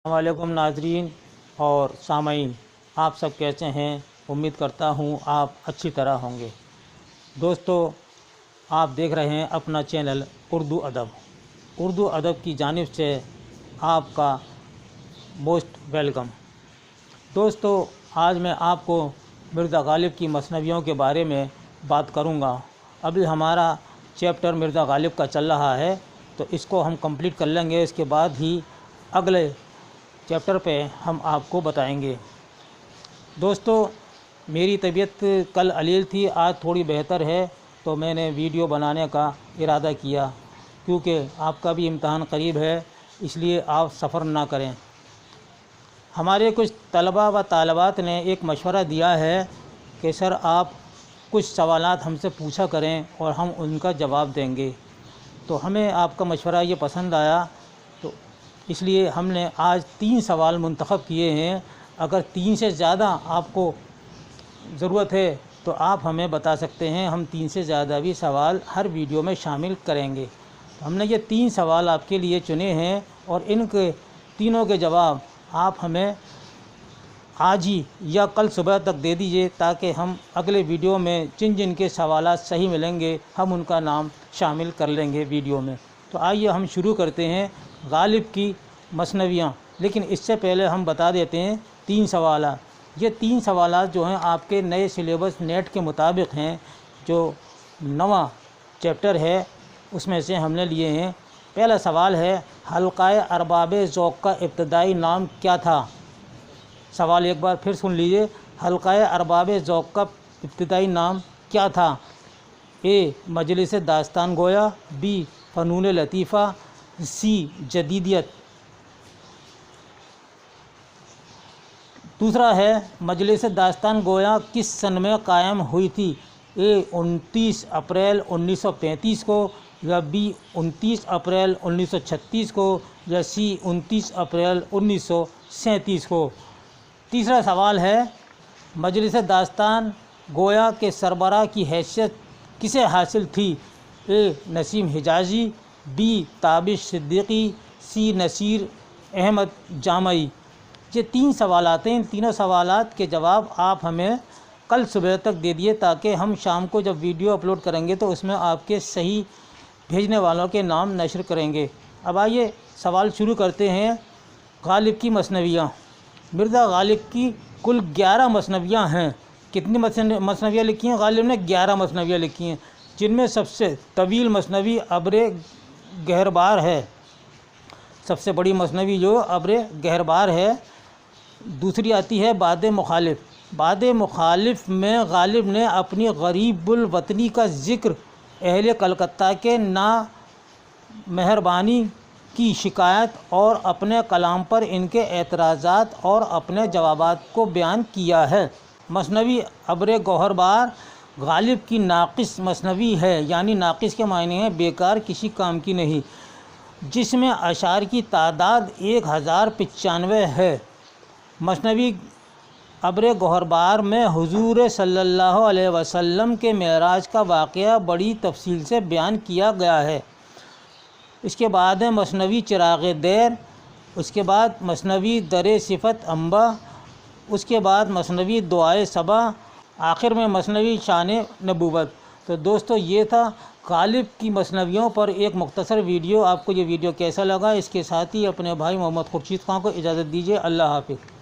السلام علیکم ناظرین اور سامعین، آپ سب کیسے ہیں؟ امید کرتا ہوں آپ اچھی طرح ہوں گے۔ دوستو، آپ دیکھ رہے ہیں اپنا چینل اردو ادب کی جانب سے آپ کا موسٹ ویلکم۔ دوستو، آج میں آپ کو مرزا غالب کی مثنویوں کے بارے میں بات کروں گا۔ ابھی ہمارا چیپٹر مرزا غالب کا چل رہا ہے، تو اس کو ہم کمپلیٹ کر لیں گے، اس کے بعد ہی اگلے چیپٹر پہ ہم آپ کو بتائیں گے۔ دوستو، میری طبیعت کل علیل تھی، آج تھوڑی بہتر ہے، تو میں نے ویڈیو بنانے کا ارادہ کیا، کیونکہ آپ کا بھی امتحان قریب ہے، اس لیے آپ سفر نہ کریں۔ ہمارے کچھ طلباء و طالبات نے ایک مشورہ دیا ہے کہ سر آپ کچھ سوالات ہم سے پوچھا کریں اور ہم ان کا جواب دیں گے، تو ہمیں آپ کا مشورہ یہ پسند آیا، تو اس لیے ہم نے آج 3 سوال منتخب کیے ہیں۔ اگر 3 سے زیادہ آپ کو ضرورت ہے تو آپ ہمیں بتا سکتے ہیں، ہم 3 سے زیادہ بھی سوال ہر ویڈیو میں شامل کریں گے۔ ہم نے یہ 3 سوال آپ کے لیے چنے ہیں، اور ان کے تینوں کے جواب آپ ہمیں آج ہی یا کل صبح تک دے دیجئے، تاکہ ہم اگلے ویڈیو میں جن کے سوالات صحیح ملیں گے ہم ان کا نام شامل کر لیں گے ویڈیو میں۔ تو آئیے ہم شروع کرتے ہیں غالب کی مثنویاں، لیکن اس سے پہلے ہم بتا دیتے ہیں 3 سوالات۔ یہ 3 سوالات جو ہیں آپ کے نئے سلیبس نیٹ کے مطابق ہیں، جو نواں چیپٹر ہے اس میں سے ہم نے لیے ہیں۔ پہلا سوال ہے، حلقہ ارباب ذوق کا ابتدائی نام کیا تھا؟ سوال ایک بار پھر سن لیجئے، حلقہ ارباب ذوق کا ابتدائی نام کیا تھا؟ اے مجلس داستان گویا، بی فنون لطیفہ، سی جدیدیت۔ دوسرا ہے، مجلس داستان گویا کس سن میں قائم ہوئی تھی؟ اے 29 اپریل 1935 کو، یا بی 29 اپریل 1936 کو، یا سی 29 اپریل 1937 کو۔ تیسرا سوال ہے، مجلس داستان گویا کے سربراہ کی حیثیت کسے حاصل تھی؟ اے نسیم حجازی، بی تابش صدیقی، سی نصیر احمد جامعی۔ یہ 3 سوالات ہیں، ان تینوں سوالات کے جواب آپ ہمیں کل صبح تک دے دیے، تاکہ ہم شام کو جب ویڈیو اپلوڈ کریں گے تو اس میں آپ کے صحیح بھیجنے والوں کے نام نشر کریں گے۔ اب آئیے سوال شروع کرتے ہیں۔ غالب کی مثنویاں۔ مرزا غالب کی کل 11 مثنویاں ہیں۔ کتنی مثنویاں لکھی ہیں؟ غالب نے 11 مثنویاں لکھی ہیں، جن میں سب سے طویل مثنوی ابر گہربار ہے۔ سب سے بڑی مثنوی جو ابر گہربار ہے۔ دوسری آتی ہے باد مخالف۔ باد مخالف میں غالب نے اپنی غریب الوطنی کا ذکر، اہل کلکتہ کے نامہربانی کی شکایت اور اپنے کلام پر ان کے اعتراضات اور اپنے جوابات کو بیان کیا ہے۔ مثنوی ابر گہربار غالب کی ناقص مثنوی ہے، یعنی ناقص کے معنی ہے بیکار، کسی کام کی نہیں، جس میں اشعار کی تعداد 1095 ہے۔ مثنوی ابر گہربار میں حضور صلی اللہ علیہ وسلم کے معراج کا واقعہ بڑی تفصیل سے بیان کیا گیا ہے۔ اس کے بعد ہے مثنوی چراغ دیر، اس کے بعد مثنوی در صفت انبا، اس کے بعد مثنوی دعائے صبا، آخر میں مثنوی شان نبوت۔ تو دوستو، یہ تھا غالب کی مثنویوں پر ایک مختصر ویڈیو۔ آپ کو یہ ویڈیو کیسا لگا؟ اس کے ساتھ ہی اپنے بھائی محمد خورشید خان کو اجازت دیجیے۔ اللہ حافظ۔